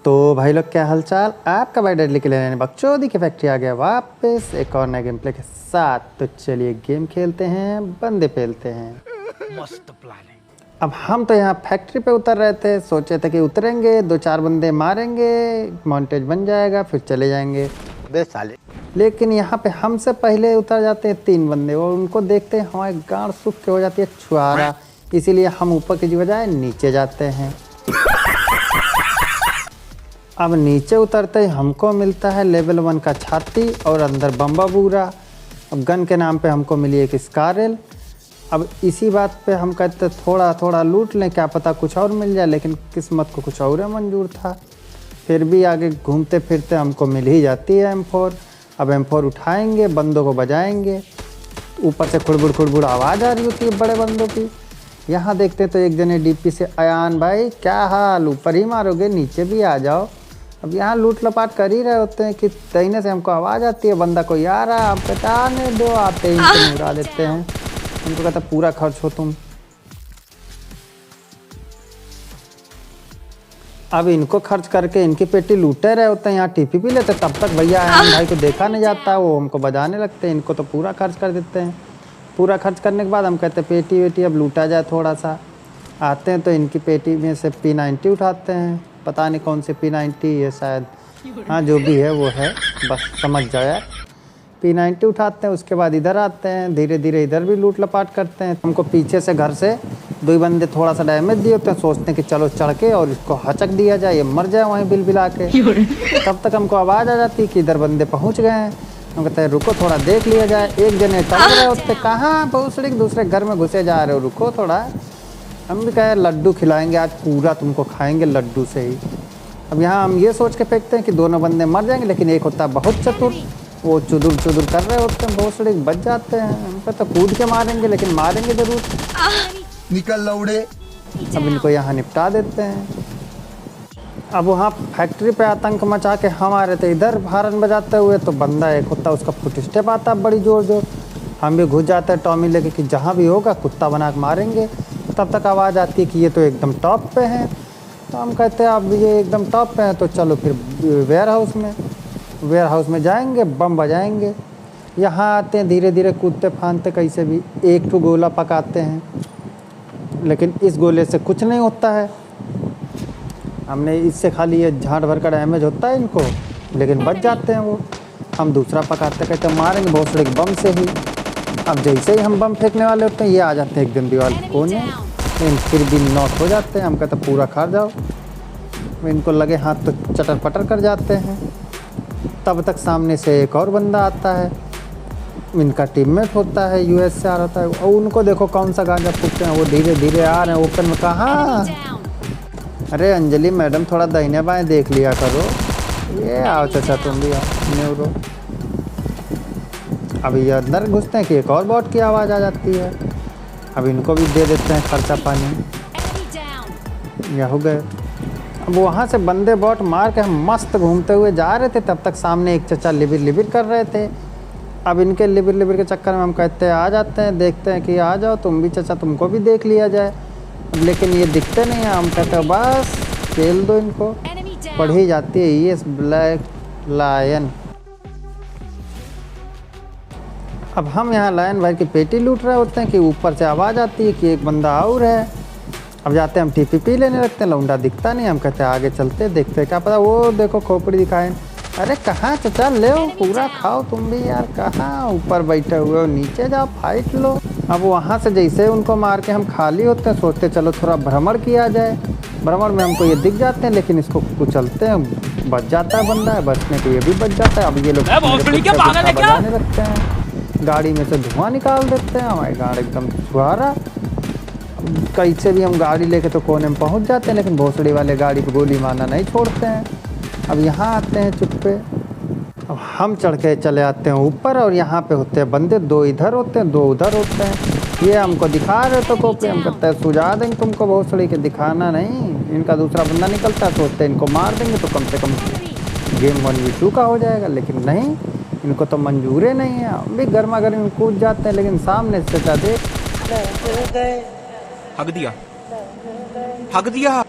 तो भाई लोग क्या हालचाल। आपका भाई डेडली के लिए बकचोदी की फैक्ट्री आ गया वापस एक और नए गेम प्ले के साथ। तो चलिए गेम खेलते हैं, बंदे पेलते हैं। मस्त प्लान है। अब हम तो यहाँ फैक्ट्री पे उतर रहे थे, सोचे थे कि उतरेंगे, 2-4 बंदे मारेंगे, मॉन्टेज बन जाएगा, फिर चले जाएंगे। बे साले, लेकिन यहाँ पे हमसे पहले उतर जाते हैं 3 बंदे और उनको देखते हैं हमारी गांड सूख के हो जाती है छुआरा। इसीलिए हम ऊपर की बजाय नीचे जाते हैं। अब नीचे उतरते ही हमको मिलता है लेवल 1 का छाती और अंदर बम्बा बूरा। अब गन के नाम पे हमको मिली एक स्कारल। अब इसी बात पे हम कहते थोड़ा थोड़ा लूट लें, क्या पता कुछ और मिल जाए, लेकिन किस्मत को कुछ और मंजूर था। फिर भी आगे घूमते फिरते हमको मिल ही जाती है M4। अब M4 उठाएंगे, बंदों को बजाएंगे। ऊपर से खुड़बुड़ आवाज़ आ रही होती है बड़े बंदों की। यहाँ देखते तो एक जने DP से, अयान भाई क्या हाल, ऊपर ही मारोगे, नीचे भी आ जाओ। अब यहाँ लूट लपाट कर ही रहे होते हैं कि तहीने से हमको आवाज़ आती है बंदा कोई आ रहा, आप बताने दो, आते ही इनको उड़ा देते हैं। उनको कहता पूरा खर्च हो तुम। अब इनको खर्च करके इनकी पेटी लूटे रहे होते हैं, यहाँ TPP लेते, तब तक भैया अयान भाई को देखा नहीं जाता, वो हमको बजाने लगते हैं। इनको तो पूरा खर्च कर देते हैं। पूरा खर्च करने के बाद हम कहते हैं पेटी वेटी अब लूटा जाए थोड़ा सा। आते हैं तो इनकी पेटी में से P90 उठाते हैं, पता नहीं कौन सी P90 है, शायद हाँ जो भी है वो है, बस समझ जाओ यार। P90 उठाते हैं, उसके बाद इधर आते हैं, धीरे धीरे इधर भी लूट लपाट करते हैं। हमको पीछे से घर से 2 बंदे थोड़ा सा डैमेज दिए होते हैं, सोचते हैं कि चलो चढ़ के और इसको हचक दिया जाए, ये मर जाए वहीं बिल के। तब तक हमको आवाज़ आ जाती है कि इधर बंदे पहुँच गए हैं। हम कहते हैं रुको थोड़ा देख लिया जाए। एक जने टल रहे होते, कहाँ भोसड़ी दूसरे घर में घुसे जा रहे हो, रुको थोड़ा। हम भी कहे लड्डू खिलाएंगे आज पूरा, तुमको खाएंगे लड्डू से ही। अब यहाँ हम ये सोच के फेंकते हैं कि दोनों बंदे मर जाएंगे, लेकिन एक होता है बहुत चतुर, वो चुदुर कर रहे होते हैं, भोसड़ी बच जाते हैं। हम कहते कूद के मारेंगे, लेकिन मारेंगे जरूर। निकल लौड़े। अब इनको यहाँ निपटा देते हैं। अब वहाँ फैक्ट्री पे आतंक मचा के हम आ रहे थे इधर हारन बजाते हुए, तो बंदा एक होता उसका फुट स्टेप आता है बड़ी जोर। हम भी घुस जाते हैं टॉमी लेके कि जहाँ भी होगा कुत्ता बना के मारेंगे। तब तक आवाज़ आती है कि ये तो एकदम टॉप पे हैं। तो हम कहते हैं अब ये एकदम टॉप पे हैं तो चलो फिर वेयर हाउस में जाएंगे, बम बजाएंगे। यहाँ आते हैं धीरे धीरे कूदते फांदते, कैसे भी एक ठो गोला पकाते हैं, लेकिन इस गोले से कुछ नहीं होता है। हमने इससे खाली ये झाड़ भर का डैमेज होता है इनको, लेकिन बच जाते हैं वो। हम दूसरा पकाते कहते मारेंगे भोसड़े के बम से ही। अब जैसे ही हम बम फेंकने वाले होते हैं ये आ जाते हैं एकदम दीवार के कोने, लेकिन फिर भी नॉक हो जाते हैं। हम कहते पूरा खा जाओ। इनको लगे हाथ तो चटर पटर कर जाते हैं। तब तक सामने से एक और बंदा आता है, इनका टीममेट होता है, US से आ रहा है। और उनको देखो कौन सा गांजा फूकते हैं, वो धीरे धीरे आ रहे हैं ओपन में। कहाँ, अरे अंजलि मैडम थोड़ा दाहिने बाएं देख लिया करो। ये आओ चाचा तुम भी आओ न्यूरो। अब ये अंदर घुसते हैं कि एक और बॉट की आवाज़ आ जाती है। अब इनको भी दे देते हैं खर्चा पानी, या हो गए। अब वहाँ से बंदे बॉट मार के हम मस्त घूमते हुए जा रहे थे, तब तक सामने एक चचा लिबिर कर रहे थे। अब इनके लिबिर के चक्कर में हम कहते हैं आ जाते हैं, देखते हैं कि आ जाओ तुम भी चचा, तुमको भी देख लिया जाए। लेकिन ये दिखते नहीं हैं। हम कहते हैं बस खेल दो इनको, पढ़ी जाती है ये ब्लैक लायन। अब हम यहाँ लायन भाई की पेटी लूट रहे होते हैं कि ऊपर से आवाज़ आती है कि एक बंदा और है। अब जाते हैं हम TPP लेने लगते हैं, लौंडा दिखता नहीं। हम कहते हैं आगे चलते देखते क्या पता वो देखो खोपड़ी दिखाए। अरे कहाँ चचा ले पूरा खाओ तुम भी यार, कहाँ ऊपर बैठे हुए हो, नीचे जाओ फाइट लो। अब वहाँ से जैसे उनको मार के हम खाली होते हैं, सोचते चलो थोड़ा भ्रमण किया जाए। भ्रमण में हमको ये दिख जाते हैं, लेकिन इसको कुचलते हैं, बच जाता है बंदा है, बचने के ये भी बच जाता है। अब ये लोग बजाने लगते हैं, गाड़ी में से धुआं निकाल देते हैं। हमारी गाड़ी एकदम छुआरा। कैसे भी हम गाड़ी लेके तो कोने में पहुंच जाते हैं, लेकिन भोसड़ी वाले गाड़ी पे गोली मारना नहीं छोड़ते हैं। अब यहाँ आते हैं चुप्पे। अब हम चढ़ के चले आते हैं ऊपर, और यहाँ पे होते हैं बंदे, 2 इधर होते हैं 2 उधर होते हैं। ये हमको दिखा रहे तो कोपे, हम कहते हैं सुझा देंगे तुमको भोसड़ी के, दिखाना नहीं। इनका दूसरा बंदा निकलता है, सोचते हैं इनको मार देंगे तो कम से कम गेम 1v2 का हो जाएगा, लेकिन नहीं, इनको तो मंजूर नहीं है। हम भी गर्मा गर्मी कूद जाते हैं, लेकिन सामने से देख हक दिया